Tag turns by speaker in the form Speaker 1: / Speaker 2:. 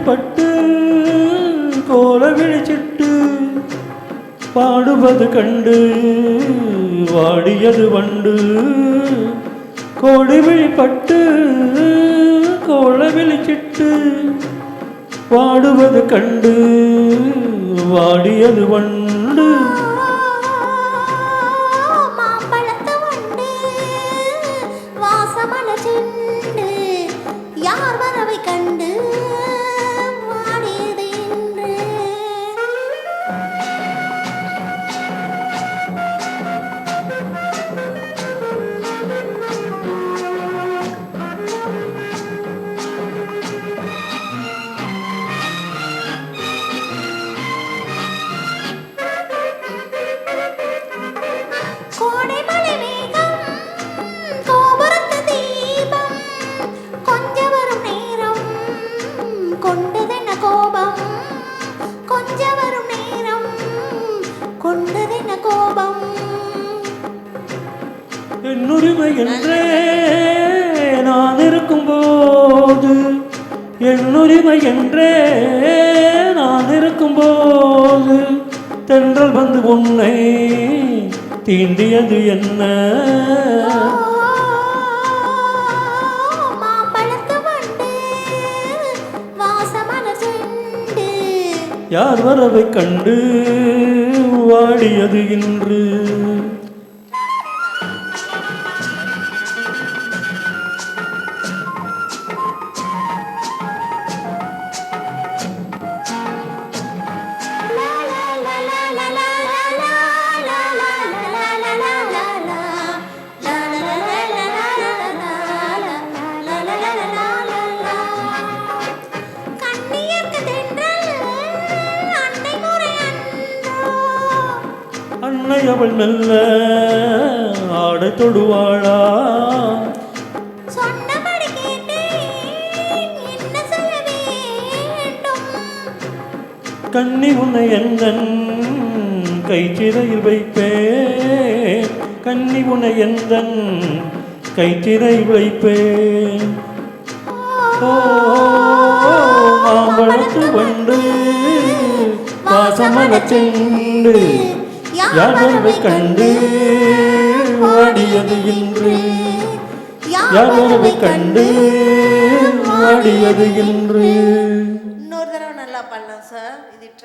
Speaker 1: பட்டு கோல விழிச்சிட்டு பாடுவது கண்டு வாடியது வண்டு. கோடி விழிப்பட்டு கோல விழிச்சிட்டு பாடுவது கண்டு வாடியது வண்டு.
Speaker 2: யார் வரவை கண்டு வாடியது என்று. கோடை மழை மேகம் கோபுரத்து தீபம் கொஞ்சம் வரும் நேரம் கொண்டதென்ன கோபம். கொஞ்சம் வரும் நேரம் கொண்டதென்ன கோபம்.
Speaker 1: என்னுரிமை என்றே நான் இருக்கும்போது, என்னுரிமை என்றே நான் இருக்கும்போது தென்றல் வந்து உன்னை தீண்டியது என்ன. யார் வரவை கண்டு வாடியது இன்று. அன்னை அவள் மெல்ல ஆடை தொடுவாளா.
Speaker 2: சொன்னபடி கேட்டேன் என்ன சொல்ல வேண்டும்.
Speaker 1: கண்ணி உன்னை எந்தன் கைச்சிறையில் வைப்பேன். கண்ணி உன்னை எந்தன் கைச்சிறையில் வைப்பேன். மாம்பழத்து வண்டு வாசமலச் செண்டு யார் வரவை கண்டு வாடியது இன்று. யார் வரவை கண்டு வாடியது இன்று.
Speaker 2: இன்னொரு தடவை நல்லா பண்ணலாம் சார். இது